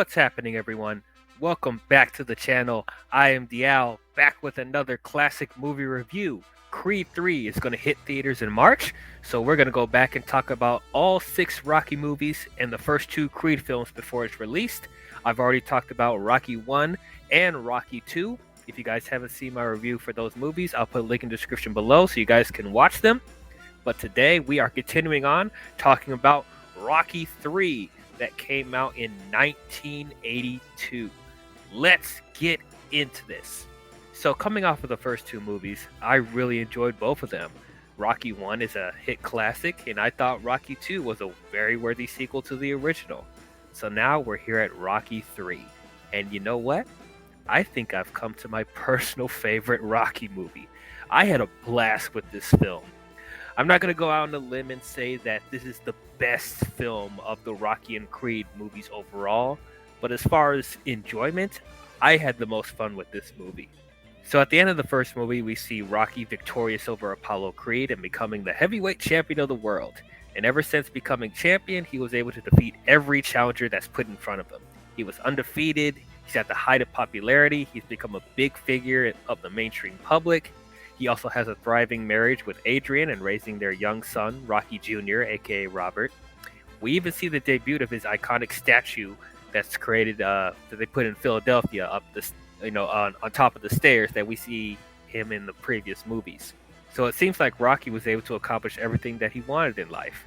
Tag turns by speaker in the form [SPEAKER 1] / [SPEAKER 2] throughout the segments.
[SPEAKER 1] What's happening, everyone? Welcome back to the channel. I am Dial, back with another classic movie review. Creed 3 is going to hit theaters in March, so we're going to go back and talk about all 6 Rocky movies and the first 2 Creed films before it's released. I've already talked about Rocky 1 and Rocky 2. If you guys haven't seen my review for those movies, I'll put a link in the description below so you guys can watch them. But today we are continuing on talking about Rocky 3 that came out in 1982. Let's get into this. So coming off of the first 2 movies, I really enjoyed both of them. Rocky 1 is a hit classic, and I thought Rocky 2 was a very worthy sequel to the original. So now we're here at Rocky 3. And you know what? I think I've come to my personal favorite Rocky movie. I had a blast with this film. I'm not going to go out on a limb and say that this is the best film of the Rocky and Creed movies overall, but as far as enjoyment, I had the most fun with this movie. So at the end of the first movie, we see Rocky victorious over Apollo Creed and becoming the heavyweight champion of the world. And ever since becoming champion, he was able to defeat every challenger that's put in front of him. He was undefeated, he's at the height of popularity, he's become a big figure of the mainstream public. He also has a thriving marriage with Adrian and raising their young son, Rocky Jr., aka Robert. We even see the debut of his iconic statue that's created that they put in Philadelphia up this, on top of the stairs that we see him in the previous movies. So it seems like Rocky was able to accomplish everything that he wanted in life.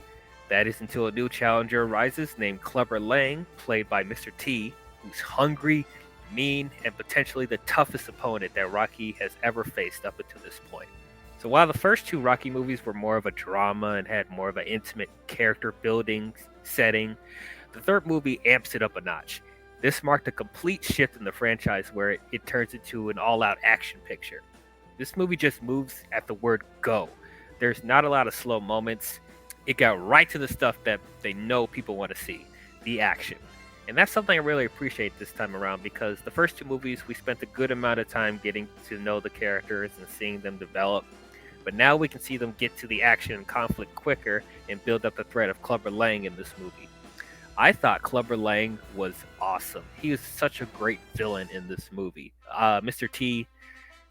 [SPEAKER 1] That is until a new challenger arises named Clubber Lang, played by Mr. T, who's hungry, mean, and potentially the toughest opponent that Rocky has ever faced up until this point. So while the first 2 Rocky movies were more of a drama and had more of an intimate character building setting, the third movie amps it up a notch. This marked a complete shift in the franchise where it turns into an all-out action picture. This movie just moves at the word go. There's not a lot of slow moments. It got right to the stuff that they know people want to see, the action. And that's something I really appreciate this time around, because the first 2 movies, we spent a good amount of time getting to know the characters and seeing them develop. But now we can see them get to the action and conflict quicker and build up the threat of Clubber Lang in this movie. I thought Clubber Lang was awesome. He was such a great villain in this movie. Mr. T,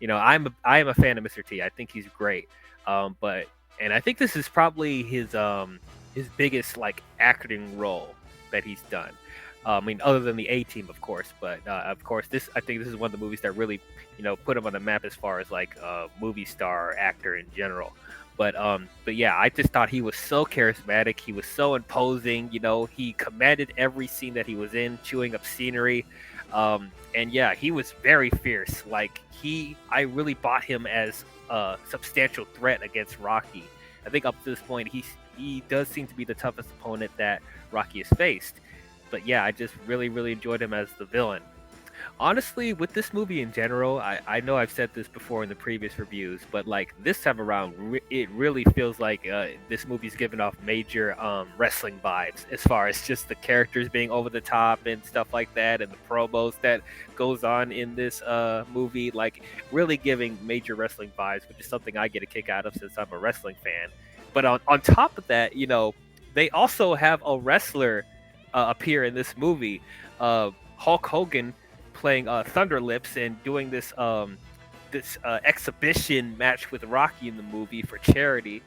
[SPEAKER 1] I am a fan of Mr. T. I think he's great. And I think this is probably his biggest acting role that he's done. Other than the A-Team, of course, but of course, I think this is one of the movies that really, put him on the map as far as movie star actor in general. But yeah, I just thought he was so charismatic. He was so imposing. He commanded every scene that he was in, chewing up scenery. And yeah, he was very fierce. I really bought him as a substantial threat against Rocky. I think up to this point, he does seem to be the toughest opponent that Rocky has faced. But yeah, I just really, really enjoyed him as the villain. Honestly, with this movie in general, I know I've said this before in the previous reviews, but this time around, it really feels like this movie's giving off major wrestling vibes, as far as just the characters being over the top and stuff like that, and the promos that goes on in this movie, really giving major wrestling vibes, which is something I get a kick out of since I'm a wrestling fan. But on top of that, they also have a wrestler appear in this movie. Hulk Hogan playing Thunder Lips and doing this exhibition match with Rocky in the movie for charity,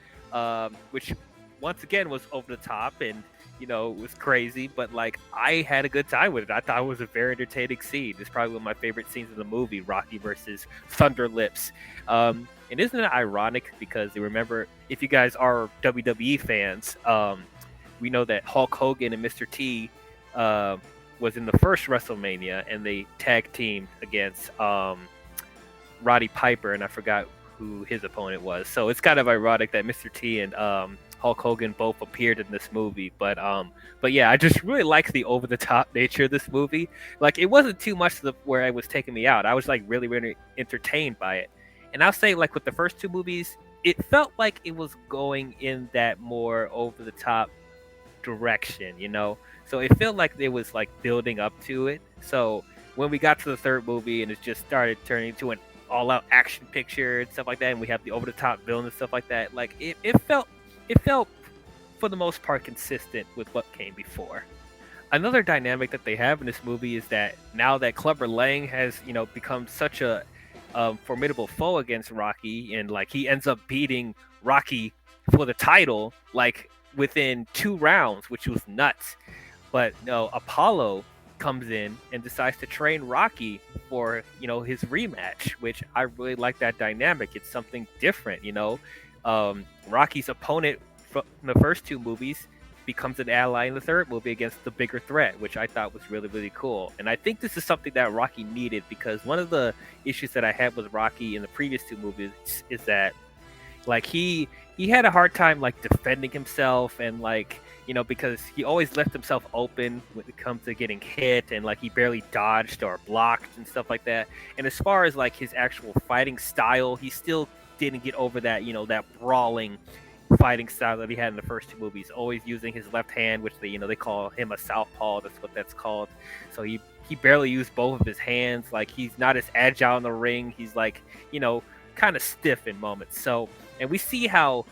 [SPEAKER 1] which once again was over the top and was crazy, but I had a good time with it. I thought it was a very entertaining scene. It's probably one of my favorite scenes in the movie, Rocky versus Thunder Lips. And isn't it ironic, because you remember, if you guys are WWE fans, we know that Hulk Hogan and Mr. T was in the first WrestleMania, and they tag teamed against Roddy Piper, and I forgot who his opponent was. So it's kind of ironic that Mr. T and Hulk Hogan both appeared in this movie. But yeah, I just really like the over-the-top nature of this movie. It wasn't too much to where it was taking me out. I was really, really entertained by it. And I'll say, with the first 2 movies, it felt like it was going in that more over-the-top direction, so it felt like it was building up to it. So when we got to the third movie and it just started turning into an all-out action picture and stuff like that, and we have the over-the-top villain and stuff like that, it felt for the most part consistent with what came before. Another dynamic that they have in this movie is that now that Clubber Lang has, become such a formidable foe against Rocky, and like he ends up beating Rocky for the title, like within 2 rounds, which was nuts. But Apollo comes in and decides to train Rocky for his rematch, which I really like that dynamic. It's something different. Rocky's opponent from the first two movies becomes an ally in the third movie against the bigger threat, which I thought was really, really cool. And I think this is something that Rocky needed, because one of the issues that I had with Rocky in the previous two movies is that like he had a hard time like defending himself, and like because he always left himself open when it comes to getting hit, and like he barely dodged or blocked and stuff like that. And as far as like his actual fighting style, he still didn't get over that that brawling fighting style that he had in the first two movies, always using his left hand, which they call him a southpaw. That's what that's called. So he barely used both of his hands. Like he's not as agile in the ring. He's like kind of stiff in moments. So, and we see how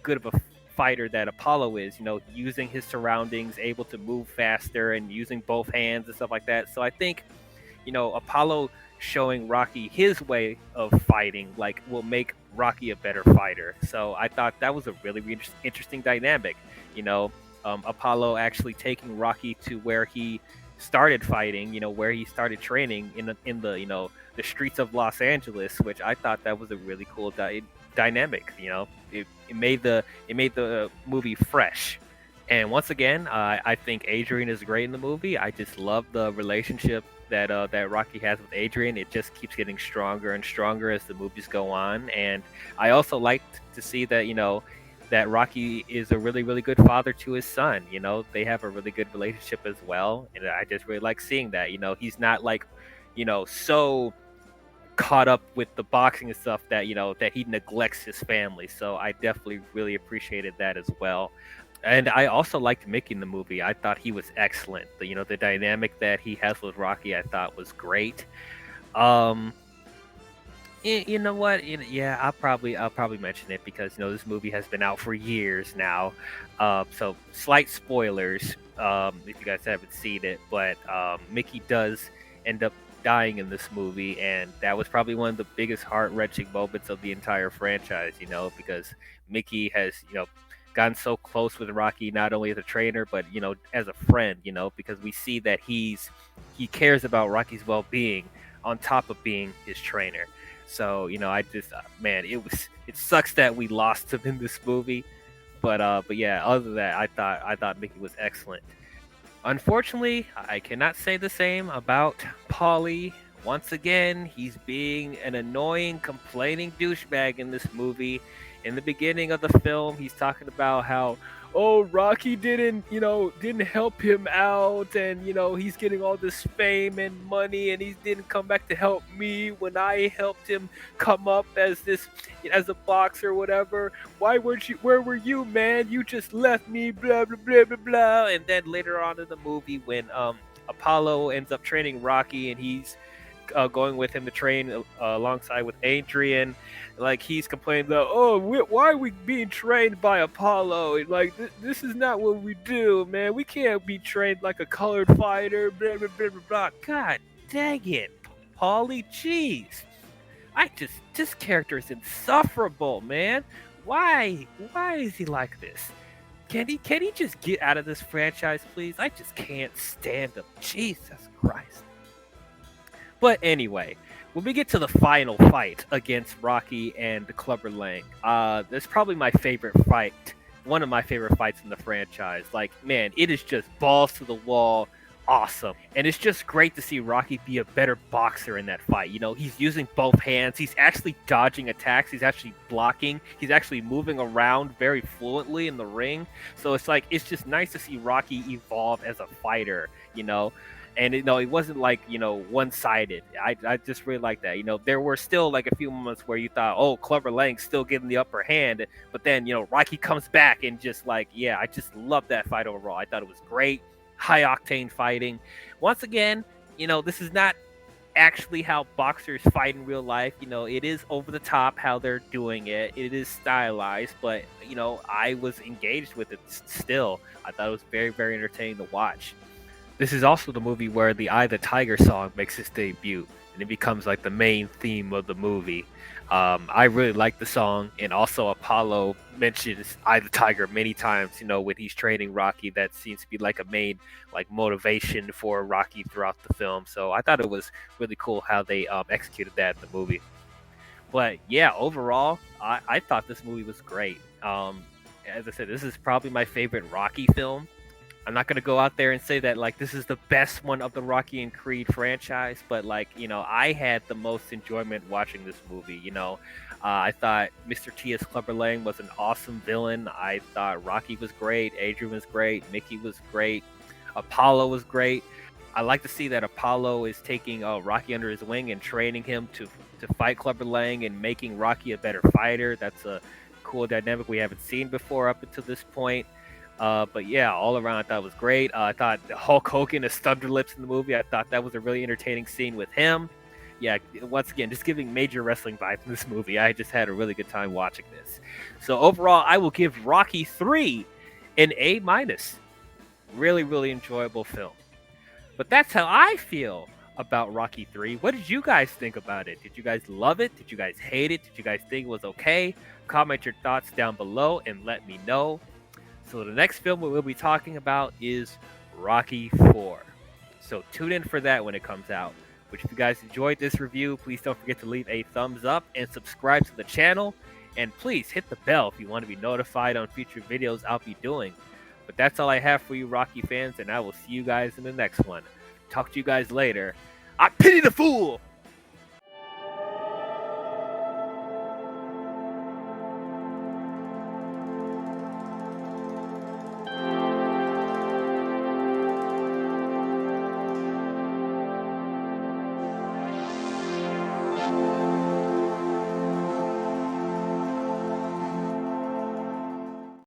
[SPEAKER 1] good of a fighter that Apollo is, using his surroundings, able to move faster and using both hands and stuff like that. So I think Apollo showing Rocky his way of fighting like will make Rocky a better fighter. So I thought that was a really, really interesting dynamic. Apollo actually taking Rocky to where he started fighting, where he started training in the streets of Los Angeles, which I thought that was a really cool dynamic. It made the movie fresh. And once again, I think Adrian is great in the movie. I just love the relationship that Rocky has with Adrian. It just keeps getting stronger and stronger as the movies go on. And I also like to see that Rocky is a really, really good father to his son. They have a really good relationship as well, and I just really like seeing that. He's not like so caught up with the boxing and stuff that that he neglects his family. So I definitely really appreciated that as well. And I also liked Mickey in the movie. I thought he was excellent. The dynamic that he has with Rocky, I thought was great. Um, you know what? Yeah, I'll probably mention it because this movie has been out for years now. So slight spoilers if you guys haven't seen it, but Mickey does end up dying in this movie, and that was probably one of the biggest heart-wrenching moments of the entire franchise. Because Mickey has gotten so close with Rocky, not only as a trainer but as a friend. Because we see that he cares about Rocky's well-being on top of being his trainer. So I just man, it sucks that we lost him in this movie, but yeah, other than that, I thought Mickey was excellent. Unfortunately, I cannot say the same about Paulie. Once again, he's being an annoying, complaining douchebag in this movie. In the beginning of the film, he's talking about how, oh, Rocky didn't help him out, and he's getting all this fame and money, and he didn't come back to help me when I helped him come up as a boxer or whatever. Where were you, man? You just left me, blah blah blah blah blah. And then later on in the movie, when Apollo ends up training Rocky, and he's going with him to train alongside with Adrian. Like he's complaining about, oh, why are we being trained by Apollo? Like this is not what we do, man. We can't be trained like a colored fighter. Blah blah blah blah blah. God dang it, Paulie, jeez. This character is insufferable, man. Why is he like this? Can he just get out of this franchise, please? I just can't stand him. Jesus Christ. But anyway, when we get to the final fight against Rocky and Clubber Lang, that's probably my favorite fight. One of my favorite fights in the franchise. Like, man, it is just balls to the wall, awesome. And it's just great to see Rocky be a better boxer in that fight. He's using both hands. He's actually dodging attacks. He's actually blocking. He's actually moving around very fluently in the ring. So it's just nice to see Rocky evolve as a fighter, And it wasn't like one-sided. I just really like that. There were still like a few moments where you thought, oh, Clubber Lang's still getting the upper hand, but then Rocky comes back and just like, yeah, I just love that fight overall. I thought it was great, high octane fighting. Once again, this is not actually how boxers fight in real life. You know, it is over the top how they're doing it. It is stylized, but you know, I was engaged with it still. I thought it was very, very entertaining to watch. This is also the movie where the "Eye of the Tiger" song makes its debut, and it becomes like the main theme of the movie. I really like the song, and also Apollo mentions "Eye of the Tiger" many times. You know, when he's training Rocky, that seems to be like a main like motivation for Rocky throughout the film. So I thought it was really cool how they executed that in the movie. But yeah, overall, I thought this movie was great. As I said, this is probably my favorite Rocky film. I'm not gonna go out there and say that like this is the best one of the Rocky and Creed franchise, but like you know, I had the most enjoyment watching this movie. You know, I thought Mr. T.S. Clubber Lang was an awesome villain. I thought Rocky was great, Adrian was great, Mickey was great, Apollo was great. I like to see that Apollo is taking Rocky under his wing and training him to fight Clubber Lang and making Rocky a better fighter. That's a cool dynamic we haven't seen before up until this point. But yeah, all around I thought it was great. I thought Hulk Hogan is Thunder Lips in the movie. I thought that was a really entertaining scene with him. Yeah, once again, just giving major wrestling vibes in this movie. I just had a really good time watching this. So overall, I will give Rocky 3 an A minus. Really, really enjoyable film. But that's how I feel about Rocky 3. What did you guys think about it? Did you guys love it? Did you guys hate it? Did you guys think it was okay? Comment your thoughts down below and let me know. So the next film we will be talking about is Rocky 4. So tune in for that when it comes out. Which if you guys enjoyed this review, please don't forget to leave a thumbs up and subscribe to the channel. And please hit the bell if you want to be notified on future videos I'll be doing. But that's all I have for you Rocky fans, and I will see you guys in the next one. Talk to you guys later. I pity the fool!